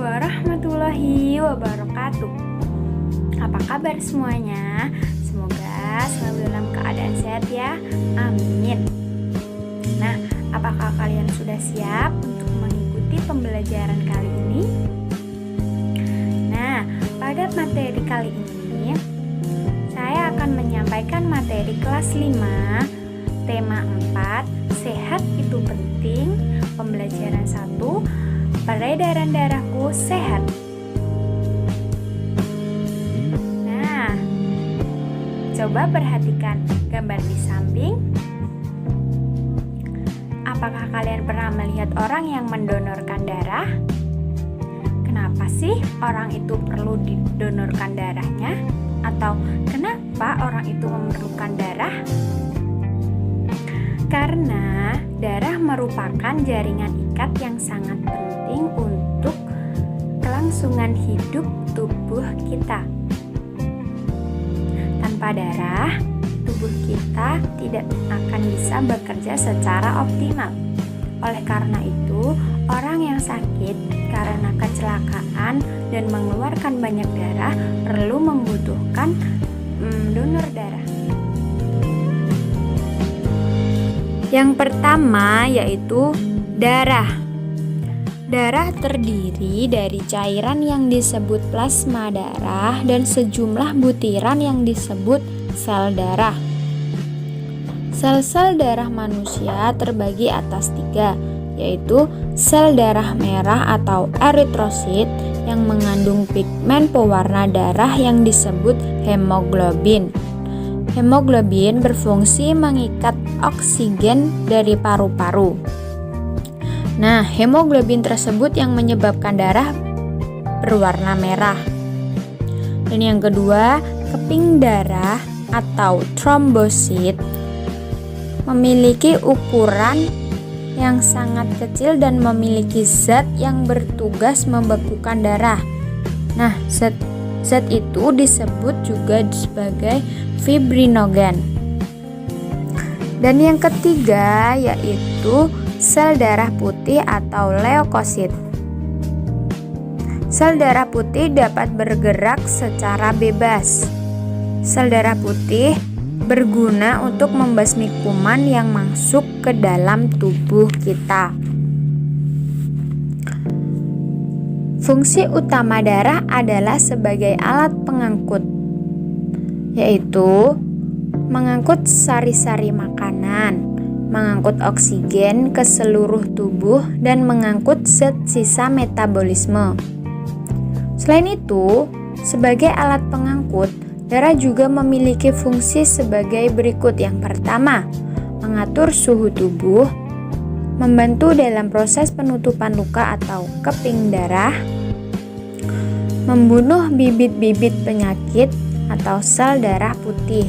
warahmatullahi wabarakatuh. Apa kabar semuanya? Semoga selalu dalam keadaan sehat ya. Amin. Nah, apakah kalian sudah siap untuk mengikuti pembelajaran kali ini? Nah, pada materi kali ini saya akan menyampaikan materi kelas 5, tema 4, sehat itu penting, pembelajaran 1, peredaran darahku sehat. Nah, coba perhatikan gambar di samping. Apakah kalian pernah melihat orang yang mendonorkan darah? Kenapa sih orang itu perlu didonorkan darahnya? Atau kenapa orang itu memerlukan darah? Karena darah merupakan jaringan ikat yang sangat penting untuk kelangsungan hidup tubuh kita. Tanpa darah, tubuh kita tidak akan bisa bekerja secara optimal. Oleh karena itu, orang yang sakit karena kecelakaan dan mengeluarkan banyak darah perlu membutuhkan donor darah. Yang pertama yaitu darah. Darah terdiri dari cairan yang disebut plasma darah dan sejumlah butiran yang disebut sel darah. Sel-sel darah manusia terbagi atas 3, yaitu sel darah merah atau eritrosit yang mengandung pigmen pewarna darah yang disebut hemoglobin. Hemoglobin berfungsi mengikat oksigen dari paru-paru. Nah, hemoglobin tersebut yang menyebabkan darah berwarna merah. Dan yang kedua, keping darah atau trombosit memiliki ukuran yang sangat kecil dan memiliki zat yang bertugas membekukan darah. Nah, zat itu disebut juga sebagai fibrinogen. Dan yang ketiga yaitu sel darah putih atau leukosit. Sel darah putih dapat bergerak secara bebas. Sel darah putih berguna untuk membasmi kuman yang masuk ke dalam tubuh kita. Fungsi utama darah adalah sebagai alat pengangkut, yaitu mengangkut sari-sari makanan, mengangkut oksigen ke seluruh tubuh, dan mengangkut zat sisa metabolisme. Selain itu, sebagai alat pengangkut, darah juga memiliki fungsi sebagai berikut. Yang pertama, mengatur suhu tubuh, membantu dalam proses penutupan luka atau keping darah, membunuh bibit-bibit penyakit atau sel darah putih.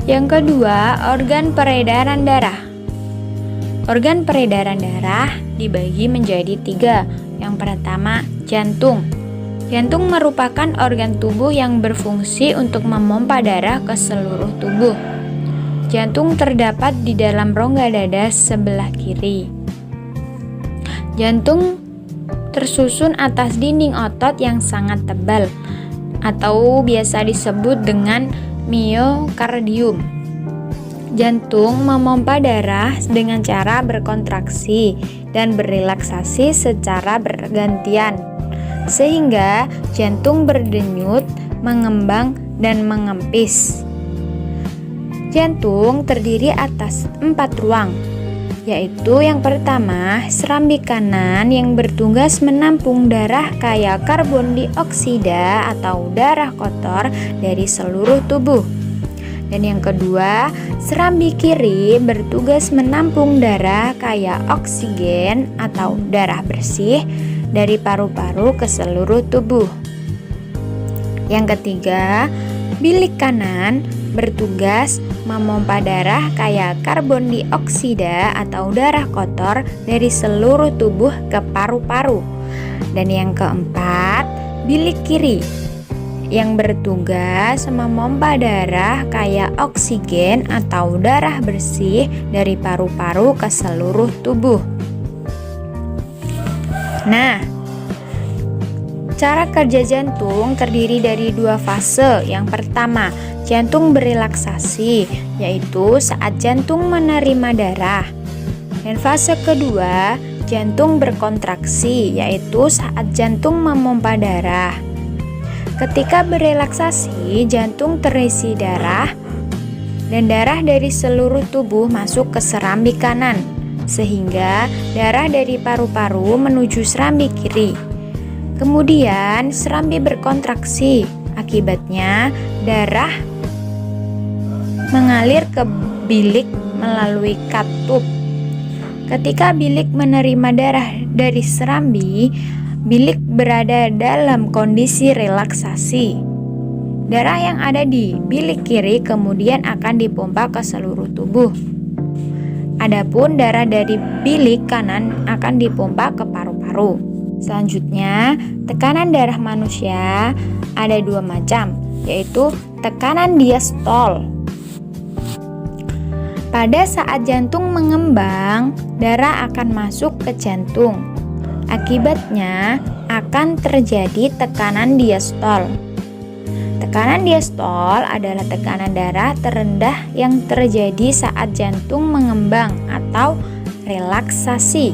Yang kedua, organ peredaran darah. Organ peredaran darah dibagi menjadi 3. Yang pertama, jantung. Jantung merupakan organ tubuh yang berfungsi untuk memompa darah ke seluruh tubuh. Jantung terdapat di dalam rongga dada sebelah kiri. Jantung tersusun atas dinding otot yang sangat tebal atau biasa disebut dengan miokardium. Jantung memompa darah dengan cara berkontraksi dan berrelaksasi secara bergantian, sehingga jantung berdenyut, mengembang, dan mengempis. Jantung terdiri atas 4 ruang, yaitu yang pertama, serambi kanan yang bertugas menampung darah kaya karbon dioksida atau darah kotor dari seluruh tubuh. Dan yang kedua, serambi kiri bertugas menampung darah kaya oksigen atau darah bersih dari paru-paru ke seluruh tubuh. Yang ketiga, bilik kanan bertugas memompa darah kaya karbon dioksida atau darah kotor dari seluruh tubuh ke paru-paru. Dan yang keempat, bilik kiri yang bertugas memompa darah kayak oksigen atau darah bersih dari paru-paru ke seluruh tubuh. Nah, cara kerja jantung terdiri dari 2 fase. Yang pertama, jantung berelaksasi, yaitu saat jantung menerima darah. Dan fase kedua, jantung berkontraksi, yaitu saat jantung memompa darah. Ketika berelaksasi, jantung terisi darah dan darah dari seluruh tubuh masuk ke serambi kanan, sehingga darah dari paru-paru menuju serambi kiri. Kemudian serambi berkontraksi, akibatnya darah mengalir ke bilik melalui katup. Ketika bilik menerima darah dari serambi, bilik berada dalam kondisi relaksasi. Darah yang ada di bilik kiri kemudian akan dipompa ke seluruh tubuh. Adapun darah dari bilik kanan akan dipompa ke paru-paru. Selanjutnya, tekanan darah manusia ada 2 macam, yaitu tekanan diastol. Pada saat jantung mengembang, darah akan masuk ke jantung. Akibatnya akan terjadi tekanan diastol. Tekanan diastol adalah tekanan darah terendah yang terjadi saat jantung mengembang atau relaksasi.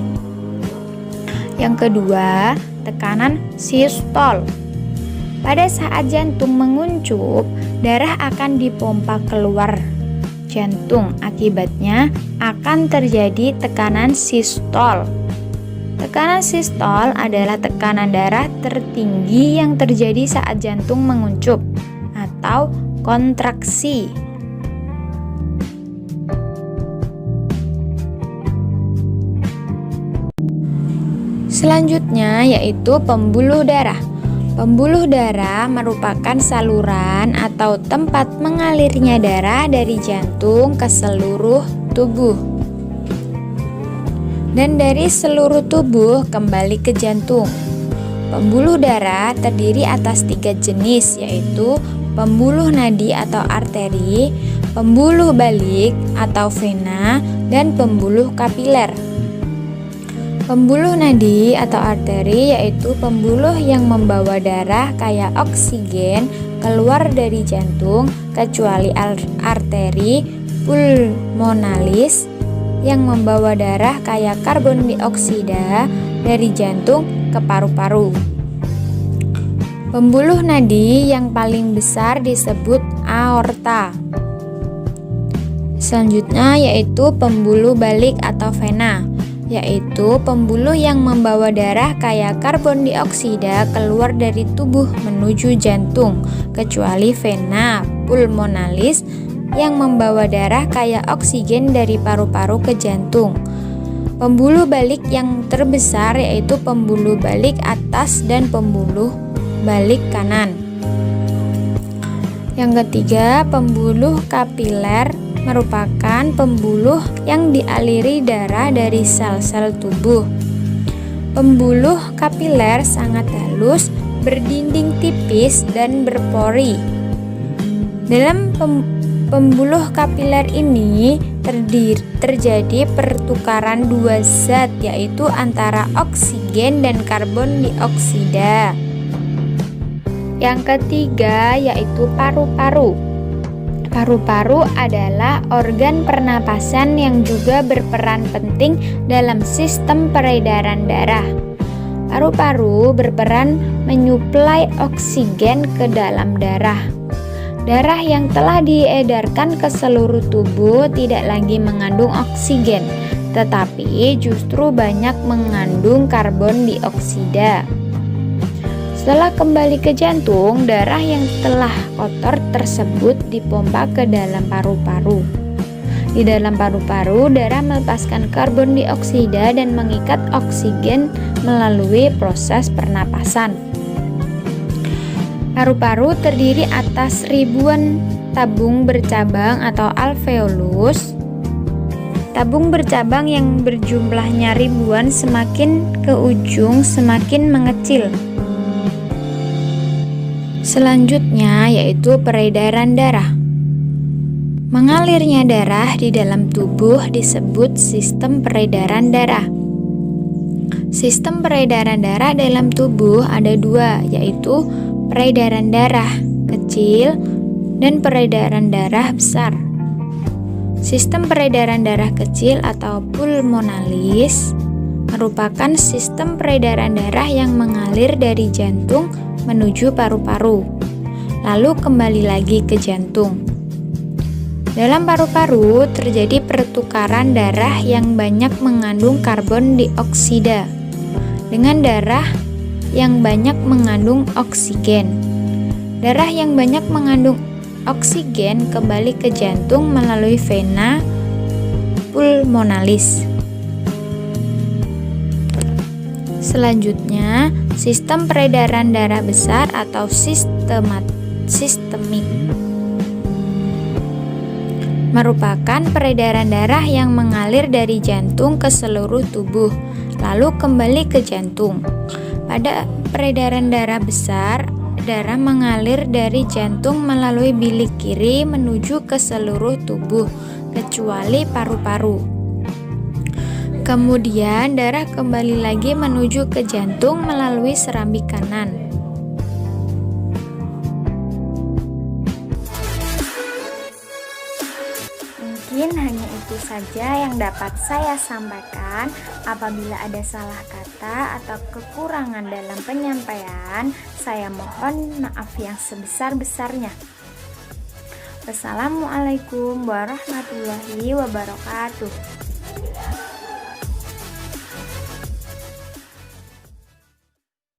Yang kedua, tekanan sistol. Pada saat jantung menguncup, darah akan dipompa keluar jantung. Akibatnya akan terjadi tekanan sistol. Tekanan sistol adalah tekanan darah tertinggi yang terjadi saat jantung menguncup atau kontraksi. Selanjutnya yaitu pembuluh darah. Pembuluh darah merupakan saluran atau tempat mengalirnya darah dari jantung ke seluruh tubuh dan dari seluruh tubuh kembali ke jantung. Pembuluh darah terdiri atas 3 jenis, yaitu pembuluh nadi atau arteri, pembuluh balik atau vena, dan pembuluh kapiler. Pembuluh nadi atau arteri yaitu pembuluh yang membawa darah kaya oksigen keluar dari jantung, kecuali arteri pulmonalis yang membawa darah kaya karbon dioksida dari jantung ke paru-paru. Pembuluh nadi yang paling besar disebut aorta. Selanjutnya yaitu pembuluh balik atau vena, yaitu pembuluh yang membawa darah kaya karbon dioksida keluar dari tubuh menuju jantung, kecuali vena pulmonalis yang membawa darah kaya oksigen dari paru-paru ke jantung. Pembuluh balik yang terbesar yaitu pembuluh balik atas dan pembuluh balik kanan. Yang ketiga, pembuluh kapiler merupakan pembuluh yang dialiri darah dari sel-sel tubuh. Pembuluh kapiler sangat halus, berdinding tipis, dan berpori. Dalam pembuluh kapiler ini terjadi pertukaran 2 zat, yaitu antara oksigen dan karbon dioksida. Yang ketiga yaitu paru-paru. Paru-paru adalah organ pernapasan yang juga berperan penting dalam sistem peredaran darah. Paru-paru berperan menyuplai oksigen ke dalam darah. Darah yang telah diedarkan ke seluruh tubuh tidak lagi mengandung oksigen, tetapi justru banyak mengandung karbon dioksida. Setelah kembali ke jantung, darah yang telah kotor tersebut dipompa ke dalam paru-paru. Di dalam paru-paru, darah melepaskan karbon dioksida dan mengikat oksigen melalui proses pernapasan. Paru-paru terdiri atas ribuan tabung bercabang atau alveolus. Tabung bercabang yang berjumlahnya ribuan, semakin ke ujung semakin mengecil. Selanjutnya yaitu peredaran darah. Mengalirnya darah di dalam tubuh disebut sistem peredaran darah. Sistem peredaran darah dalam tubuh ada dua, yaitu peredaran darah kecil dan peredaran darah besar. Sistem peredaran darah kecil atau pulmonalis merupakan sistem peredaran darah yang mengalir dari jantung menuju paru-paru, lalu kembali lagi ke jantung. Dalam paru-paru terjadi pertukaran darah yang banyak mengandung karbon dioksida dengan darah yang banyak mengandung oksigen. Darah yang banyak mengandung oksigen kembali ke jantung melalui vena pulmonalis. Selanjutnya, sistem peredaran darah besar atau sistemik merupakan peredaran darah yang mengalir dari jantung ke seluruh tubuh, lalu kembali ke jantung. Pada peredaran darah besar, darah mengalir dari jantung melalui bilik kiri menuju ke seluruh tubuh, kecuali paru-paru. Kemudian darah kembali lagi menuju ke jantung melalui serambi kanan. Mungkin hanya itu saja yang dapat saya sampaikan. Apabila ada salah kata atau kekurangan dalam penyampaian, saya mohon maaf yang sebesar-besarnya. Wassalamualaikum warahmatullahi wabarakatuh.